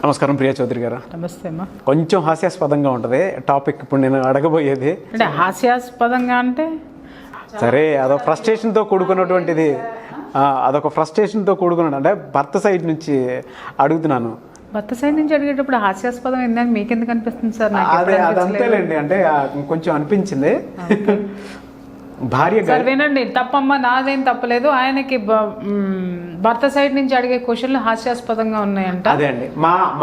నమస్కారం ప్రియా చౌదరి గారు. నమస్తే అమ్మా. కొంచెం హాస్యాస్పదంగా ఉంటుంది టాపిక్. ఇప్పుడు నేను అడగబోయేది అంటే హాస్యాస్పదంగా అంటే సరే, అదొక ఫ్రస్ట్రేషన్తో కూడుకున్నటువంటిది. అదొక ఫ్రస్ట్రేషన్తో కూడుకున్నాడు అంటే భర్త సైడ్ నుంచి అడుగుతున్నాను. భర్త సైడ్ నుంచి అడిగేటప్పుడు హాస్యాస్పదం ఏందని మీకు ఎందుకు అనిపిస్తుంది సార్? అదే అదంతేలేండి, అంటే కొంచెం అనిపించింది. భార్య సార్ వినండి, తప్పమ్మా, నాదేం తప్పలేదు. ఆయనకి భర్త సైడ్ నుంచి అడిగే క్వశ్చన్లు హాస్యాస్పదంగా ఉన్నాయంట. అదే అండి,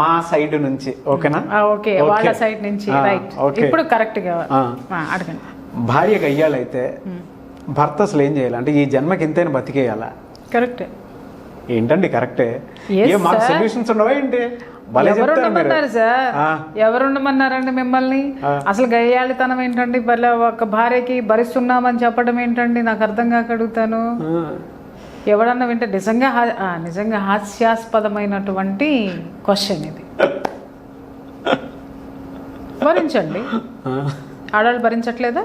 మా సైడ్ నుంచి. ఓకేనా? ఓకే, వాళ్ళ సైడ్ నుంచి. రైట్, ఇప్పుడు కరెక్ట్ గా అడగండి. భార్య గయ్యాలైతే భర్త అసలు ఏం చేయాలి? అంటే ఈ జన్మకి ఎంతైనా బతికేయాలా? కరెక్టే ఏంటండి కరెక్టే? మాకు సొల్యూషన్స్ ఉండవా ఏంటి? ఎవరు ఉండమన్నారు సార్? ఎవరు ఉండమన్నారండి మిమ్మల్ని? అసలు గయ్యాళితనం ఏంటండి? ఒక భార్యకి భరిస్తున్నామని చెప్పడం ఏంటండి? నాకు అర్థం కాక అడుగుతాను. ఎవడన్నా వింటే నిజంగా హాస్యాస్పదమైనటువంటి క్వశ్చన్ ఇది. భరించండి. ఆడవాళ్ళు భరించట్లేదా?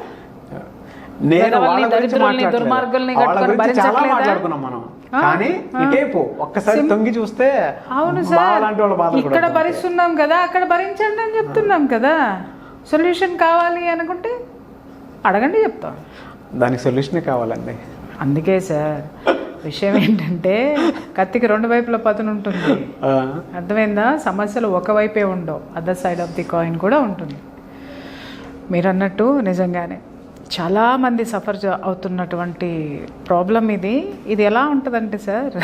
దుర్మార్గుల్ని కట్టుకొని భరించట్లేదా? కానీ ఇటేపు ఒక్కసారి తొంగి చూస్తే అవును సార్, ఇక్కడ భరిస్తున్నాం కదా, అక్కడ భరించండి అని చెప్తున్నాం కదా. సొల్యూషన్ కావాలి అనుకుంటే అడగండి, చెప్తాం. దానికి సొల్యూషనే కావాలండి. అందుకే సార్ విషయం ఏంటంటే కత్తికి రెండు వైపుల పదును ఉంటుంది. అర్థమైందా? సమస్యలు ఒకవైపే ఉండవు, other side of the coin కూడా ఉంటుంది. మీరు అన్నట్టు నిజంగానే చాలామంది సఫర్ అవుతున్నటువంటి ప్రాబ్లం ఇది ఎలా ఉంటుందంటే సార్,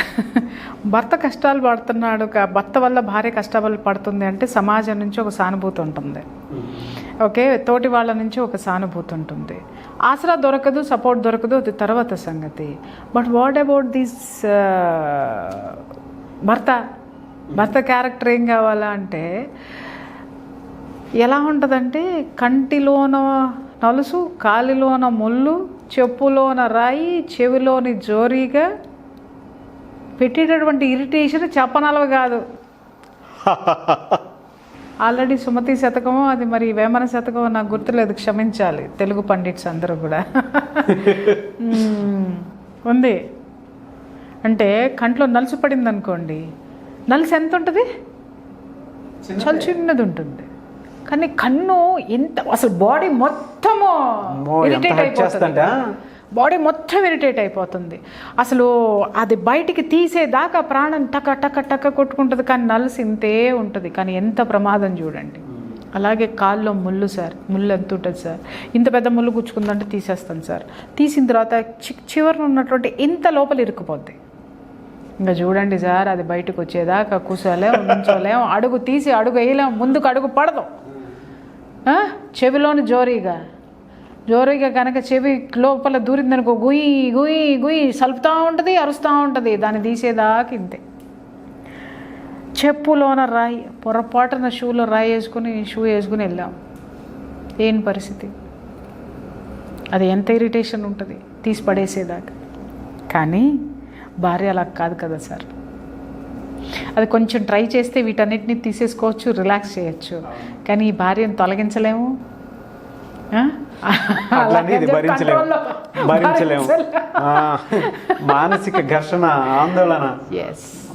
భర్త కష్టాలు పడుతున్నాడు, భర్త వల్ల భార్య కష్టాలు పడుతుంది అంటే సమాజం నుంచి ఒక సానుభూతి ఉంటుంది. ఓకే, తోటి వాళ్ళ నుంచి ఒక సానుభూతి ఉంటుంది. ఆసరా దొరకదు, సపోర్ట్ దొరకదు, అది తర్వాత సంగతి. బట్ వాట్ అబౌట్ దిస్ భర్త క్యారెక్టర్ ఏం కావాలా అంటే ఎలా ఉంటుందంటే కంటిలోన నలుసు, కాలిలోన ముళ్ళు, చెప్పులోన రాయి, చెవిలోని జోరీగా పెట్టేటటువంటి ఇరిటేషన్ చెప్పనలవి కాదు. ఆల్రెడీ సుమతి శతకమో అది మరి వేమన శతకమో నాకు గుర్తులేదు, క్షమించాలి తెలుగు పండిట్స్ అందరూ కూడా. ఉంది అంటే కంట్లో నలుసు పడింది అనుకోండి, నలుసు ఎంత ఉంటుంది? చాలా చిన్నది ఉంటుంది. కానీ కన్ను ఎంత అసలు బాడీ మొత్తము ఇరిటేట్ అయిపోతుంది. బాడీ మొత్తం ఇరిటేట్ అయిపోతుంది. అసలు అది బయటికి తీసేదాకా ప్రాణం టక టక టక కొట్టుకుంటుంది. కానీ నలుసు ఇంతే ఉంటుంది. కానీ ఎంత ప్రమాదం చూడండి. అలాగే కాల్లో ముళ్ళు సార్, ముళ్ళు ఎంత ఉంటుంది సార్? ఇంత పెద్ద ముళ్ళు గుచ్చుకుందంటే తీసేస్తాను సార్. తీసిన తర్వాత చివరిన ఉన్నటువంటి ఇంత లోపల ఇరుక్కుపోద్ది. ఇంకా చూడండి సార్, అది బయటకు వచ్చేదాకా కూర్చోలేం, ఉంచోలేం, అడుగు తీసి అడుగు వేయలేం, ముందుకు అడుగు పడదు. చెవిలోని జోరీగా కనుక చెవి లోపల దూరిందనుకో గుయ్యి గుయ్యి గుయ్యి సలుపుతూ ఉంటుంది, అరుస్తూ ఉంటుంది. దాన్ని తీసేదాకా ఇంతే. చెప్పులోన రాయి, పొరపాటున షూలో రాయి షూ వేసుకుని వెళ్ళాం, ఏం పరిస్థితి? అది ఎంత ఇరిటేషన్ ఉంటుంది తీసి పడేసేదాకా. కానీ భార్య అలా కాదు కదా సార్. అది కొంచెం ట్రై చేస్తే వీటన్నిటిని తీసేసుకోవచ్చు, రిలాక్స్ చేయొచ్చు. కానీ ఈ భార్యను తొలగించలేము, భరించలేము. మానసిక ఘర్షణ, ఆందోళన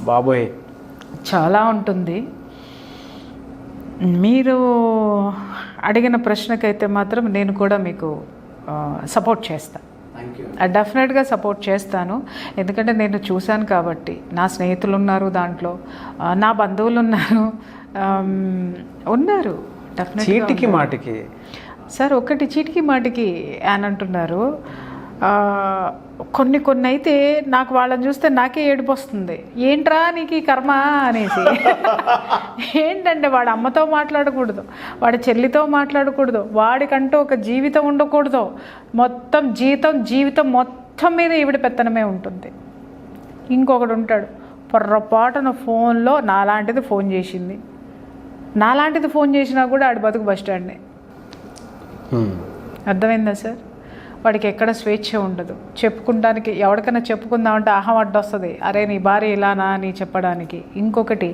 బాబోయ్ చాలా ఉంటుంది. మీరు అడిగిన ప్రశ్నకైతే మాత్రం నేను కూడా మీకు సపోర్ట్ చేస్తాను. డెఫినెట్గా సపోర్ట్ చేస్తాను. ఎందుకంటే నేను చూశాను కాబట్టి. నా స్నేహితులు ఉన్నారు దాంట్లో, నా బంధువులు ఉన్నారు డెఫినెట్గా. చీటికి మాటికి సార్ ఒకటి చీటికి మాటికి అని అంటున్నారు. కొన్ని అయితే నాకు వాళ్ళని చూస్తే నాకే ఏడుపు వస్తుంది. ఏంట్రా నీకు ఈ కర్మ అనేసి. ఏంటంటే వాడి అమ్మతో మాట్లాడకూడదు, వాడి చెల్లితో మాట్లాడకూడదు, వాడికంటూ ఒక జీవితం ఉండకూడదు. మొత్తం జీవితం మొత్తం మీద ఈవిడ పెత్తనమే ఉంటుంది. ఇంకొకడు ఉంటాడు, పొర్రపాటున ఫోన్లో నాలాంటిది ఫోన్ చేసింది, నాలాంటిది ఫోన్ చేసినా కూడా ఆడి బతుకు బస్ స్టాండ్నే. అర్థమైందా సార్? వాడికి ఎక్కడ స్వేచ్ఛ ఉండదు. చెప్పుకుంటానికి ఎవరికైనా చెప్పుకుందామంటే అహం అడ్డొస్తుంది. అరే నీ భార్య ఇలానా అని చెప్పడానికి. ఇంకొకటి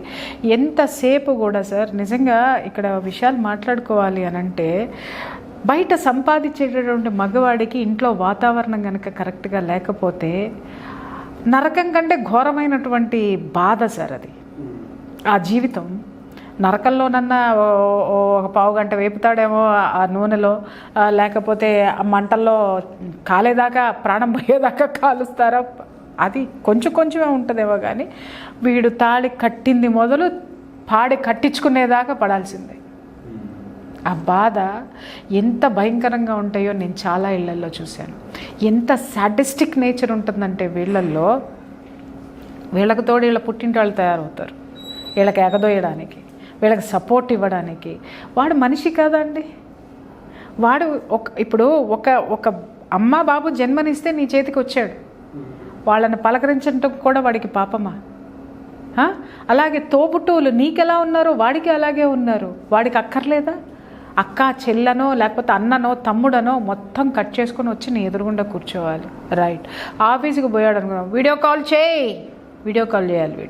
ఎంతసేపు కూడా సార్ నిజంగా ఇక్కడ విషయాలు మాట్లాడుకోవాలి అని అంటే, బయట సంపాదించేటటువంటి మగవాడికి ఇంట్లో వాతావరణం కనుక కరెక్ట్గా లేకపోతే నరకం కంటే ఘోరమైనటువంటి బాధ సార్ అది. ఆ జీవితం నరకల్లోనన్నా ఒక పావు గంట వేపుతాడేమో ఆ నూనెలో, లేకపోతే ఆ మంటల్లో కాలేదాకా ప్రాణం పోయేదాకా కాలుస్తారా? అది కొంచెం కొంచెమే ఉంటుందేమో, కానీ వీడు తాళి కట్టింది మొదలు పాడి కట్టించుకునేదాకా పడాల్సిందే. ఆ బాధ ఎంత భయంకరంగా ఉంటాయో నేను చాలా ఇళ్లల్లో చూశాను. ఎంత సాడిస్టిక్ నేచర్ ఉంటుందంటే వీళ్ళల్లో, వీళ్ళకి తోడు వీళ్ళ పుట్టింటి వాళ్ళు తయారవుతారు, వీళ్ళకి ఎగదోయడానికి, వీళ్ళకి సపోర్ట్ ఇవ్వడానికి. వాడు మనిషి కాదండి. వాడు ఇప్పుడు ఒక అమ్మ బాబు జన్మనిస్తే నీ చేతికి వచ్చాడు, వాళ్ళని పలకరించడం కూడా వాడికి పాపమా? అలాగే తోబుట్టువులు నీకెలా ఉన్నారో వాడికి అలాగే ఉన్నారు. వాడికి అక్కర్లేదా? అక్క చెల్లనో లేకపోతే అన్ననో తమ్ముడనో మొత్తం కట్ చేసుకొని వచ్చి నీ ఎదురుగుండా కూర్చోవాలి. రైట్, ఆఫీస్కి పోయాడు అనుకున్నాం, వీడియో కాల్ చేయాలి.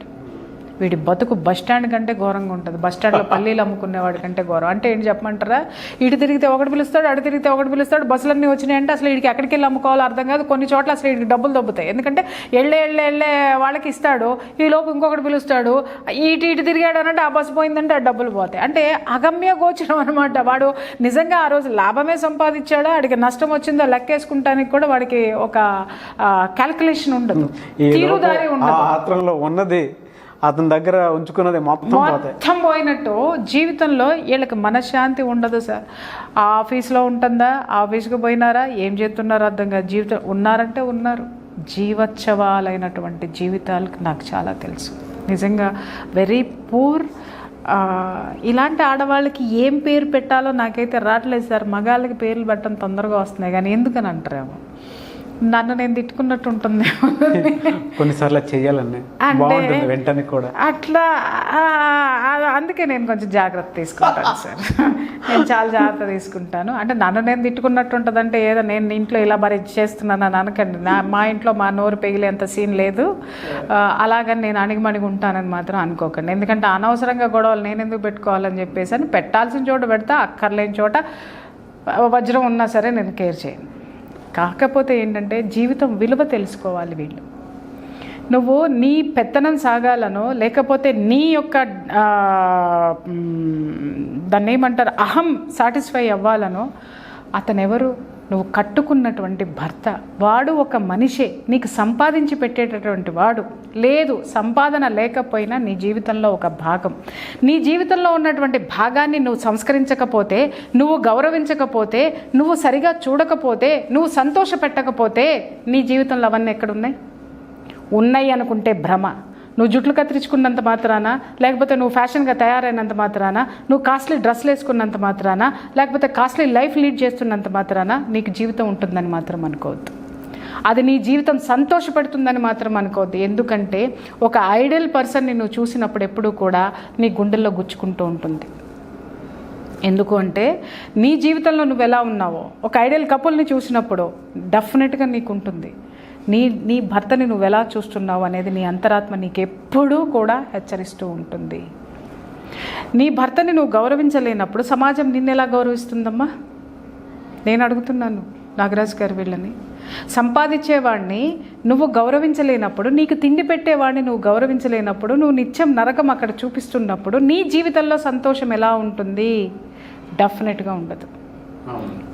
వీడి బతుకు బస్టాండ్ కంటే ఘోరంగా ఉంటుంది. బస్టాండ్లో పల్లీలు అమ్ముకునేవాడి కంటే ఘోరం. అంటే ఏంటి చెప్పమంటారా? ఇటు తిరిగితే ఒకటి పిలుస్తాడు, అటు తిరిగితే ఒకటి పిలుస్తాడు. బస్సులన్నీ వచ్చినాయంటే అసలు వీడికి ఎక్కడికి వెళ్ళి అమ్ముకోవాలో అర్థం కాదు. కొన్ని చోట్ల అసలు వీడికి డబ్బులు దొబ్బుతాయి. ఎందుకంటే వెళ్ళే వాళ్ళకి ఇస్తాడు, ఈ లోపు ఇంకొకటి పిలుస్తాడు. ఇటు తిరిగాడు అనంటే ఆ బస్సు పోయిందంటే ఆ డబ్బులు పోతాయి. అంటే అగమ్య గోచరం అనమాట. వాడు నిజంగా ఆ రోజు లాభమే సంపాదించాడా, వాడికి నష్టం వచ్చిందో లెక్కేసుకుంటానికి కూడా వాడికి ఒక క్యాల్కులేషన్ ఉండదు, తీరుదారి ఉండదు. ఉన్నది అతని దగ్గర ఉంచుకున్నది మొత్తం పోయినట్టు జీవితంలో వీళ్ళకి మనశ్శాంతి ఉండదు సార్. ఆ ఆఫీస్లో ఉంటుందా, ఆఫీస్కి పోయినారా, ఏం చేస్తున్నారో అర్థం కాదు. జీవితం ఉన్నారంటే ఉన్నారు. జీవోత్సవాలైనటువంటి జీవితాలకు నాకు చాలా తెలుసు. నిజంగా వెరీ పూర్. ఇలాంటి ఆడవాళ్ళకి ఏం పేరు పెట్టాలో నాకైతే రావట్లేదు సార్. మగాళ్ళకి పేర్లు పెట్టడం తొందరగా వస్తున్నాయి, కానీ ఎందుకని అంటారేమో, నన్ను నేను తిట్టుకున్నట్టు ఉంటుంది కొన్నిసార్లు చేయాలని వెంటనే కూడా అట్లా. అందుకే నేను కొంచెం జాగ్రత్త తీసుకుంటాను సార్. నేను చాలా జాగ్రత్త తీసుకుంటాను. అంటే నన్ను నేను తిట్టుకున్నట్టు ఉంటుంది అంటే ఏదో నేను ఇంట్లో ఇలా మరి చేస్తున్నాను అని అనకండి. మా ఇంట్లో మా నోరు పెగిలేంత సీన్ లేదు. అలాగని నేను అణిగిమణిగి ఉంటానని మాత్రం అనుకోకండి. ఎందుకంటే అనవసరంగా గొడవలు నేను ఎందుకు పెట్టుకోవాలని చెప్పేసి అని పెట్టాల్సిన చోట పెడతా, అక్కర్లేని చోట వజ్రం ఉన్నా సరే నేను కేర్ చేయను. కాకపోతే ఏంటంటే జీవితం విలువ తెలుసుకోవాలి వీళ్ళు. నువ్వు నీ పెత్తనం సాగాలనో లేకపోతే నీ యొక్క దాన్ని ఏమంటారు అహం సాటిస్ఫై అవ్వాలనో అతనెవరు? నువ్వు కట్టుకున్నటువంటి భర్త. వాడు ఒక మనిషే, నీకు సంపాదించి పెట్టేటటువంటి వాడు. లేదు, సంపాదన లేకపోయినా నీ జీవితంలో ఒక భాగం. నీ జీవితంలో ఉన్నటువంటి భాగాన్ని నువ్వు సంస్కరించకపోతే, నువ్వు గౌరవించకపోతే, నువ్వు సరిగా చూడకపోతే, నువ్వు సంతోషపెట్టకపోతే నీ జీవితంలో అవన్నీ ఎక్కడున్నాయి? ఉన్నాయి అనుకుంటే భ్రమ. నువ్వు జుట్లు కత్తిరించుకున్నంత మాత్రాన, లేకపోతే నువ్వు ఫ్యాషన్గా తయారైనంత మాత్రాన, నువ్వు కాస్ట్లీ డ్రెస్లు వేసుకున్నంత మాత్రాన, లేకపోతే కాస్ట్లీ లైఫ్ లీడ్ చేస్తున్నంత మాత్రాన నీకు జీవితం ఉంటుందని మాత్రం అనుకోవద్దు. అది నీ జీవితం సంతోషపెడుతుందని మాత్రం అనుకోవద్దు. ఎందుకంటే ఒక ఐడియల్ పర్సన్ని నువ్వు చూసినప్పుడు ఎప్పుడూ కూడా నీ గుండెల్లో గుచ్చుకుంటూ ఉంటుంది. ఎందుకు అంటే నీ జీవితంలో నువ్వు ఎలా ఉన్నావో ఒక ఐడియల్ కపుల్ని చూసినప్పుడు డెఫినెట్గా నీకు ఉంటుంది. నీ భర్తని నువ్వు ఎలా చూస్తున్నావు అనేది నీ అంతరాత్మ నీకు ఎప్పుడూ కూడా హెచ్చరిస్తూ ఉంటుంది. నీ భర్తని నువ్వు గౌరవించలేనప్పుడు సమాజం నిన్నెలా గౌరవిస్తుందమ్మా? నేను అడుగుతున్నాను నాగరాజు గారు. వీళ్ళని సంపాదించేవాడిని నువ్వు గౌరవించలేనప్పుడు, నీకు తిండి పెట్టేవాడిని నువ్వు గౌరవించలేనప్పుడు, నువ్వు నిత్యం నరకం అక్కడ చూపిస్తున్నప్పుడు నీ జీవితంలో సంతోషం ఎలా ఉంటుంది? డెఫినెట్గా ఉండదు.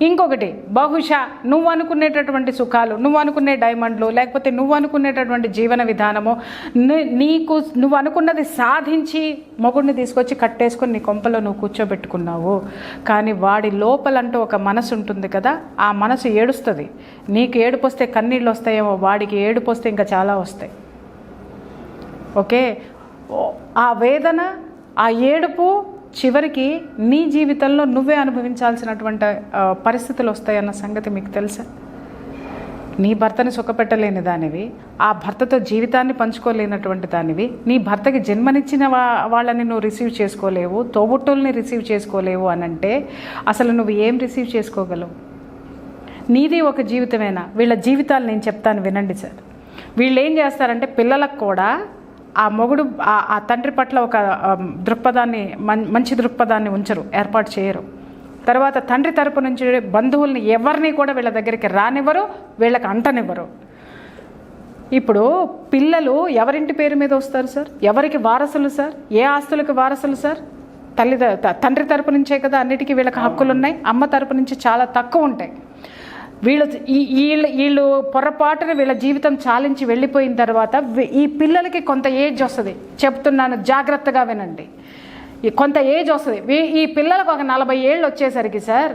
ఇంకొకటి, బహుశా నువ్వు అనుకునేటటువంటి సుఖాలు, నువ్వు అనుకునే డైమండ్లు, లేకపోతే నువ్వు అనుకునేటటువంటి జీవన విధానము, నువ్వు అనుకున్నది సాధించి మొగుడిని తీసుకొచ్చి కట్టేసుకొని నీ కొంపలో నువ్వు కూర్చోబెట్టుకున్నావు. కానీ వాడి లోపలంటూ ఒక మనసు ఉంటుంది కదా, ఆ మనసు ఏడుస్తుంది. నీకు ఏడుపు వస్తే కన్నీళ్ళు వస్తాయేమో, వాడికి ఏడుపు వస్తే ఇంకా చాలా వస్తాయి. ఓకే, ఆ వేదన, ఆ ఏడుపు చివరికి నీ జీవితంలో నువ్వే అనుభవించాల్సినటువంటి పరిస్థితులు వస్తాయన్న సంగతి మీకు తెలుసా? నీ భర్తని సుఖపెట్టలేని దానివి, ఆ భర్తతో జీవితాన్ని పంచుకోలేనటువంటి దానివి, నీ భర్తకి జన్మనిచ్చిన వాళ్ళని నువ్వు రిసీవ్ చేసుకోలేవు, తోబుట్టుల్ని రిసీవ్ చేసుకోలేవు అనంటే అసలు నువ్వు ఏం రిసీవ్ చేసుకోగలవు? నీది ఒక జీవితమేనా? వీళ్ళ జీవితాలు నేను చెప్తాను వినండి సార్. వీళ్ళు ఏం చేస్తారంటే పిల్లలకు కూడా ఆ మొగుడు ఆ తండ్రి పట్ల ఒక దృక్పథాన్ని, మంచి దృక్పథాన్ని ఏర్పాటు చేయరు. తర్వాత తండ్రి తరపు నుంచి బంధువుల్ని ఎవరిని కూడా వీళ్ళ దగ్గరికి రానివ్వరు, వీళ్ళకి అంటనివ్వరు. ఇప్పుడు పిల్లలు ఎవరింటి పేరు మీద వస్తారు సార్? ఎవరికి వారసులు సార్? ఏ ఆస్తులకు వారసులు సార్? తండ్రి తరపు నుంచే కదా అన్నిటికీ వీళ్ళకి హక్కులు ఉన్నాయి. అమ్మ తరపు నుంచి చాలా తక్కువ ఉంటాయి. వీళ్ళు పొరపాటున వీళ్ళ జీవితం చాలించి వెళ్ళిపోయిన తర్వాత ఈ పిల్లలకి కొంత ఏజ్ వస్తుంది. చెప్తున్నాను, జాగ్రత్తగా వినండి. కొంత ఏజ్ వస్తుంది. ఈ పిల్లలకు ఒక 40 ఏళ్ళు వచ్చేసరికి సార్,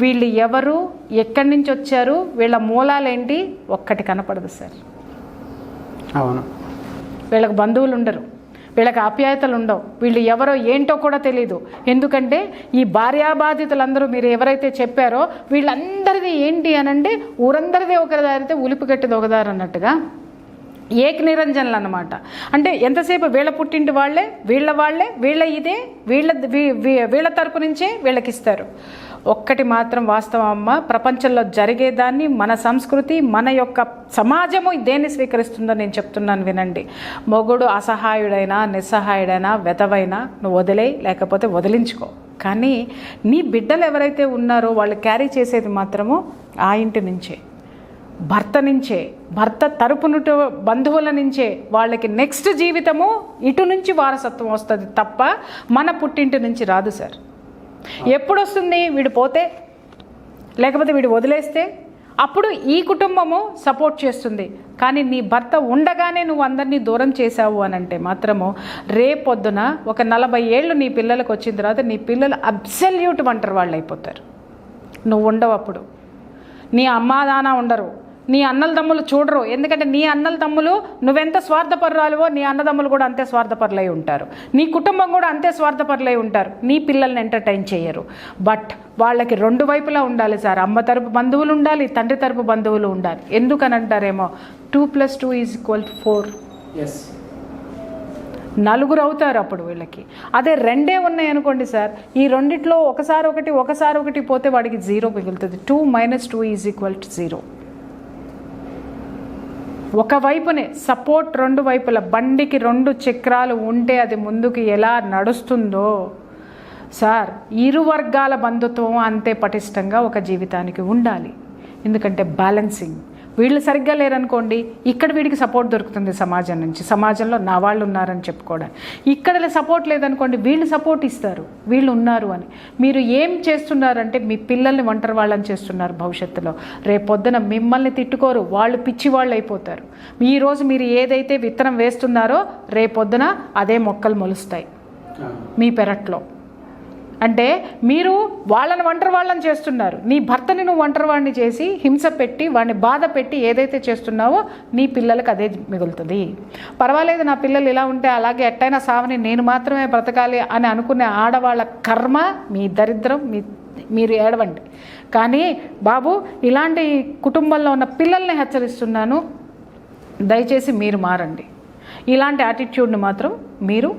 వీళ్ళు ఎవరు, ఎక్కడి నుంచి వచ్చారు, వీళ్ళ మూలాలేంటి ఒక్కటి కనపడదు సార్. అవును. వీళ్ళకి బంధువులు ఉండరు, వీళ్ళకి ఆప్యాయతలు ఉండవు, వీళ్ళు ఎవరో ఏంటో కూడా తెలీదు. ఎందుకంటే ఈ భార్యాబాధితులందరూ మీరు ఎవరైతే చెప్పారో వీళ్ళందరిది ఏంటి అనంటే ఊరందరిది ఒకదారితే ఉలిపిగట్టిది ఒకదారు అన్నట్టుగా ఏక నిరంజనులు అన్నమాట. అంటే ఎంతసేపు వీళ్ళ పుట్టింటి వాళ్ళే వీళ్ళ ఇదే వీళ్ళ తరపు నుంచే వీళ్ళకిస్తారు. ఒక్కటి మాత్రం వాస్తవం అమ్మ, ప్రపంచంలో జరిగేదాన్ని మన సంస్కృతి, మన యొక్క సమాజము దేన్ని స్వీకరిస్తుందో నేను చెప్తున్నాను వినండి. మొగుడు అసహాయుడైనా నిస్సహాయుడైనా వెతవైనా నువ్వు వదిలేయి, లేకపోతే వదిలించుకో. కానీ నీ బిడ్డలు ఎవరైతే ఉన్నారో వాళ్ళు క్యారీ చేసేది మాత్రము ఆ ఇంటి నుంచే, భర్త నుంచే, భర్త తరపున బంధువుల నుంచే. వాళ్ళకి నెక్స్ట్ జీవితము ఇటు నుంచి వారసత్వం వస్తుంది తప్ప మన పుట్టింటి నుంచి రాదు సార్. ఎప్పుడు వస్తుంది? వీడు పోతే, లేకపోతే వీడు వదిలేస్తే, అప్పుడు ఈ కుటుంబము సపోర్ట్ చేస్తుంది. కానీ నీ భర్త ఉండగానే నువ్వు అందరినీ దూరం చేశావు అని అంటే మాత్రము రేపొద్దున ఒక 40 ఏళ్ళు నీ పిల్లలకు వచ్చిన తర్వాత నీ పిల్లలు అబ్సల్యూట్ ఒంటరి వాళ్ళు అయిపోతారు. నువ్వు ఉండవు అప్పుడు. నీ అమ్మా నాన్న ఉండరు, నీ అన్నల తమ్ములు చూడరు. ఎందుకంటే నీ అన్నల తమ్ములు నువ్వెంత స్వార్థపరురాలువో నీ అన్నదమ్ములు కూడా అంతే స్వార్థపరులై ఉంటారు, నీ కుటుంబం కూడా అంతే స్వార్థపరులై ఉంటారు. నీ పిల్లల్ని ఎంటర్టైన్ చేయరు. బట్ వాళ్ళకి 2 వైపులా ఉండాలి సార్. అమ్మ తరపు బంధువులు ఉండాలి, తండ్రి తరపు బంధువులు ఉండాలి. ఎందుకని అంటారేమో 2 + 2 = 4. నలుగురు అవుతారు అప్పుడు వీళ్ళకి. అదే 2 ఉన్నాయి అనుకోండి సార్, ఈ రెండిట్లో ఒకసారి ఒకటి పోతే వాడికి 0 మిగులుతుంది. 2 - 2 = 0. ఒకవైపునే సపోర్ట్, 2 వైపుల బండికి 2 చక్రాలు ఉంటే అది ముందుకు ఎలా నడుస్తుందో సార్, ఇరు వర్గాల బంధుత్వం అంతే పటిష్టంగా ఒక జీవితానికి ఉండాలి. ఎందుకంటే బ్యాలెన్సింగ్. వీళ్ళు సరిగ్గా లేరనుకోండి, ఇక్కడ వీడికి సపోర్ట్ దొరుకుతుంది సమాజం నుంచి, సమాజంలో నా వాళ్ళు ఉన్నారని చెప్పుకోవడానికి. ఇక్కడ సపోర్ట్ లేదనుకోండి, వీళ్ళు సపోర్ట్ ఇస్తారు, వీళ్ళు ఉన్నారు అని. మీరు ఏం చేస్తున్నారంటే మీ పిల్లల్ని ఒంటరి వాళ్ళని చేస్తున్నారు. భవిష్యత్తులో రేపొద్దున మిమ్మల్ని తిట్టుకోరు, వాళ్ళు పిచ్చి వాళ్ళు అయిపోతారు. ఈరోజు మీరు ఏదైతే విత్తనం వేస్తున్నారో రేపొద్దున అదే మొక్కలు మొలుస్తాయి మీ పెరట్లో. అంటే మీరు వాళ్ళని ఒంటరి వాళ్ళని చేస్తున్నారు. నీ భర్తని నువ్వు ఒంటరి వాడిని చేసి హింస పెట్టి వాడిని బాధ పెట్టి ఏదైతే చేస్తున్నావో నీ పిల్లలకు అదే మిగులుతుంది. పర్వాలేదు నా పిల్లలు ఇలా ఉంటే అలాగే ఎట్టయినా సావని నేను మాత్రమే బ్రతకాలి అని అనుకునే ఆడవాళ్ళ కర్మ, మీ దరిద్రం, మీరు ఏడవండి. కానీ బాబు, ఇలాంటి కుటుంబంలో ఉన్న పిల్లల్ని హెచ్చరిస్తున్నాను, దయచేసి మీరు మారండి. ఇలాంటి యాటిట్యూడ్ని మాత్రం మీరు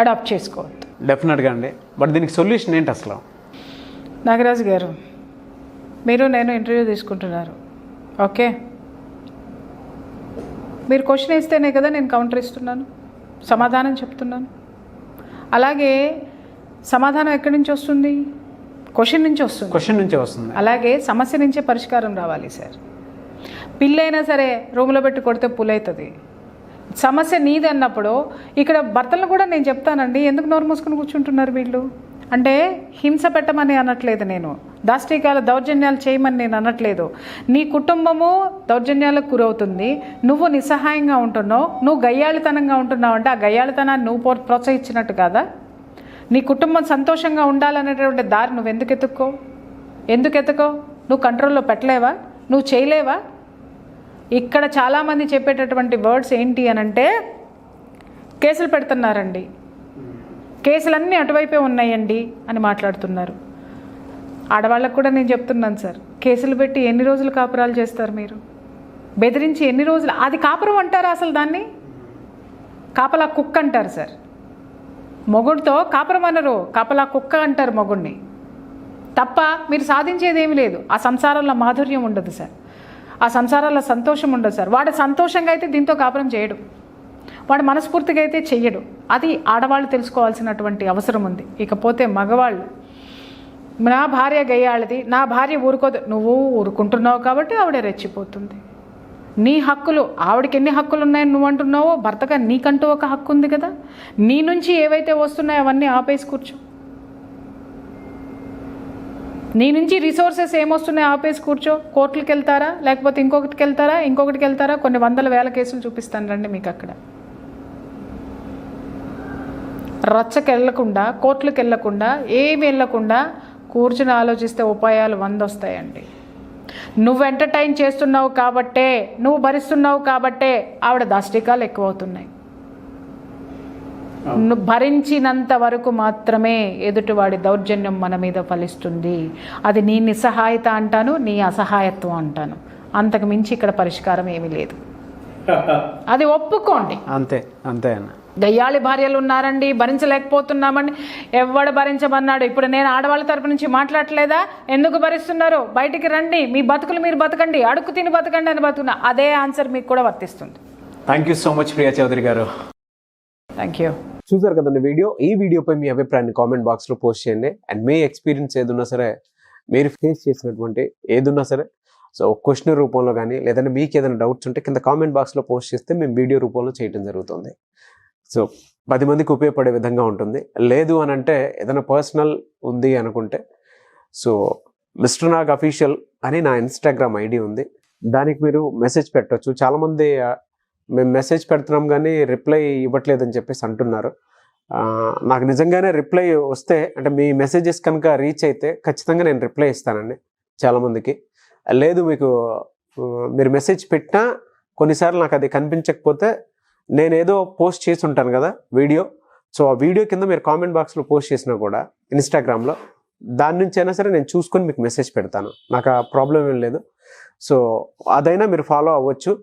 అడాప్ట్ చేసుకోవద్దు. డెఫినెట్గా అండి. బట్ దీనికి సొల్యూషన్ ఏంటి అసలు? నాగరాజు గారు, మీరు నేను ఇంటర్వ్యూ తీసుకుంటున్నారు, ఓకే? మీరు క్వశ్చన్ ఇస్తేనే కదా నేను కౌంటర్ ఇస్తున్నాను, సమాధానం చెప్తున్నాను. అలాగే సమాధానం ఎక్కడి నుంచి వస్తుంది? క్వశ్చన్ నుంచి వస్తుంది. అలాగే సమస్య నుంచే పరిష్కారం రావాలి సార్. పిల్లైనా సరే రూమ్లో పెట్టి కొడితే పులవుతుంది. సమస్య నీది అన్నప్పుడు ఇక్కడ భర్తలను కూడా నేను చెప్తానండి, ఎందుకు నోరు మూసుకుని కూర్చుంటున్నారు వీళ్ళు అంటే? హింస పెట్టమని అనట్లేదు నేను, దాష్టికాల దౌర్జన్యాలు చేయమని నేను అనట్లేదు. నీ కుటుంబము దౌర్జన్యాలకు గురవుతుంది, నువ్వు నిస్సహాయంగా ఉంటున్నావు, నువ్వు గయ్యాళితనంగా ఉంటున్నావు అంటే ఆ గయ్యాళితనాన్ని నువ్వు ప్రోత్సహించినట్టు కాదా? నీ కుటుంబం సంతోషంగా ఉండాలనేటువంటి దారి నువ్వు ఎందుకు ఎత్తుక్కో? నువ్వు కంట్రోల్లో పెట్టలేవా? నువ్వు చేయలేవా? ఇక్కడ చాలామంది చెప్పేటటువంటి వర్డ్స్ ఏంటి అనంటే, కేసులు పెడుతున్నారండి, కేసులన్నీ అటువైపే ఉన్నాయండి అని మాట్లాడుతున్నారు. ఆడవాళ్ళకు కూడా నేను చెప్తున్నాను సార్, కేసులు పెట్టి ఎన్ని రోజులు కాపురాలు చేస్తారు మీరు? బెదిరించి ఎన్ని రోజులు? అది కాపురం అంటారా అసలు? దాన్ని కాపలా కుక్క అంటారు సార్. మొగుడితో కాపురం అనరు, కాపలా కుక్క అంటారు మొగుడిని. తప్ప మీరు సాధించేది ఏమీ లేదు. ఆ సంసారంలో మాధుర్యం ఉండదు సార్, ఆ సంసారాల్లో సంతోషం ఉండదు సార్. వాడు సంతోషంగా అయితే దీంతో కాపురం చేయడు, వాడు మనస్ఫూర్తిగా అయితే చెయ్యడు. అది ఆడవాళ్ళు తెలుసుకోవాల్సినటువంటి అవసరం ఉంది. ఇకపోతే మగవాళ్ళు, నా భార్య గయ్యాళది, నా భార్య ఊరుకోదు. నువ్వు ఊరుకుంటున్నావు కాబట్టి ఆవిడ రెచ్చిపోతుంది. నీ హక్కులు, ఆవిడకి ఎన్ని హక్కులు ఉన్నాయని నువ్వు అంటున్నావో, భర్తగా నీకంటూ ఒక హక్కు ఉంది కదా. నీ నుంచి ఏవైతే వస్తున్నాయో అవన్నీ ఆపేసి కూర్చో. నీ నుంచి రిసోర్సెస్ ఏమొస్తున్నాయో ఆపేసి కూర్చో. కోర్టులకు వెళ్తారా, లేకపోతే ఇంకొకటికి వెళ్తారా, కొన్ని 100,000 కేసులు చూపిస్తాను రండి మీకు అక్కడ. రచ్చకి వెళ్ళకుండా, కోర్టులకు వెళ్ళకుండా, ఏమి వెళ్ళకుండా కూర్చుని ఆలోచిస్తే ఉపాయాలు 100 వస్తాయండి. నువ్వు ఎంటర్టైన్ చేస్తున్నావు కాబట్టే, నువ్వు భరిస్తున్నావు కాబట్టే ఆవిడ దాష్టికాలు ఎక్కువ అవుతున్నాయి. నువ్వు భరించినంత వరకు మాత్రమే ఎదుటివాడి దౌర్జన్యం మన మీద ఫలిస్తుంది. అది నీ నిస్సహాయత అంటాను, నీ అసహాయత్వం అంటాను. అంతకు మించి ఇక్కడ పరిష్కారం ఏమీ లేదు. అది ఒప్పుకోండి. అంతే అంతే అన్న. గయ్యాళి భార్యలు ఉన్నారండి, భరించలేకపోతున్నామండి. ఎవడు భరించమన్నాడు? ఇప్పుడు నేను ఆడవాళ్ళ తరపు నుంచి మాట్లాడలేదా? ఎందుకు భరిస్తున్నారు? బయటికి రండి, మీ బతుకులు మీరు బతకండి, అడుక్కు తిని బతకండి అని బతుకున్నా. అదే ఆన్సర్ మీకు కూడా వర్తిస్తుంది. Thank you so much Priya Chowdary గారు. Thank you. చూసారు కదండి వీడియో. ఈ వీడియోపై మీ అభిప్రాయాన్ని కామెంట్ బాక్స్లో పోస్ట్ చేయండి. అండ్ మీ ఎక్స్పీరియన్స్ ఏదున్నా సరే, మీరు ఫేస్ చేసినటువంటి ఏదున్నా సరే, సో క్వశ్చన్ రూపంలో కానీ లేదంటే మీకు ఏదైనా డౌట్స్ ఉంటే కింద కామెంట్ బాక్స్లో పోస్ట్ చేస్తే మేము వీడియో రూపంలో చేయడం జరుగుతుంది. సో 10 మందికి ఉపయోగపడే విధంగా ఉంటుంది. లేదు అని అంటే ఏదైనా పర్సనల్ ఉంది అనుకుంటే, సో మిస్టర్ నాగ్ అఫీషియల్ అని నా ఇన్స్టాగ్రామ్ ఐడి ఉంది, దానికి మీరు మెసేజ్ పెట్టవచ్చు. చాలామంది మేము మెసేజ్ పెడుతున్నాం కానీ రిప్లై ఇవ్వట్లేదని చెప్పేసి అంటున్నారు. నాకు నిజంగానే రిప్లై వస్తే, అంటే మీ మెసేజెస్ కనుక రీచ్ అయితే ఖచ్చితంగా నేను రిప్లై ఇస్తానండి చాలామందికి. లేదు మీకు మీరు మెసేజ్ పెట్టినా కొన్నిసార్లు నాకు అది కనిపించకపోతే నేను ఏదో పోస్ట్ చేసి ఉంటాను కదా వీడియో, సో ఆ వీడియో కింద మీరు కామెంట్ బాక్స్లో పోస్ట్ చేసినా కూడా ఇన్స్టాగ్రామ్లో, దాని నుంచి అయినా సరే నేను చూసుకొని మీకు మెసేజ్ పెడతాను. నాకు ఆ ప్రాబ్లం ఏం లేదు. సో అదైనా మీరు ఫాలో అవ్వచ్చు.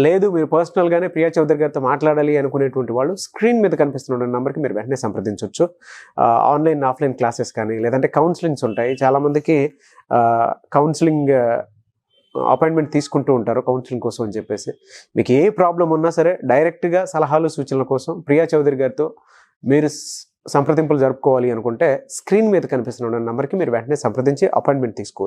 లేదు మీరు పర్సనల్గానే ప్రియా చౌదరి గారితో మాట్లాడాలి అనుకునేటువంటి వాళ్ళు స్క్రీన్ మీద కనిపిస్తున్న నెంబర్కి మీరు వెంటనే సంప్రదించవచ్చు. ఆన్లైన్ ఆఫ్లైన్ క్లాసెస్ కానీ లేదంటే కౌన్సిలింగ్స్ ఉంటాయి. చాలామందికి కౌన్సిలింగ్ అపాయింట్మెంట్ తీసుకుంటూ ఉంటారు కౌన్సిలింగ్ కోసం అని చెప్పేసి. మీకు ఏ ప్రాబ్లం ఉన్నా సరే డైరెక్ట్గా సలహాలు సూచనల కోసం ప్రియా చౌదరి గారితో మీరు సంప్రదింపులు జరుపుకోవాలి అనుకుంటే స్క్రీన్ మీద కనిపిస్తున్న నెంబర్కి మీరు వెంటనే సంప్రదించి అపాయింట్మెంట్ తీసుకోవచ్చు.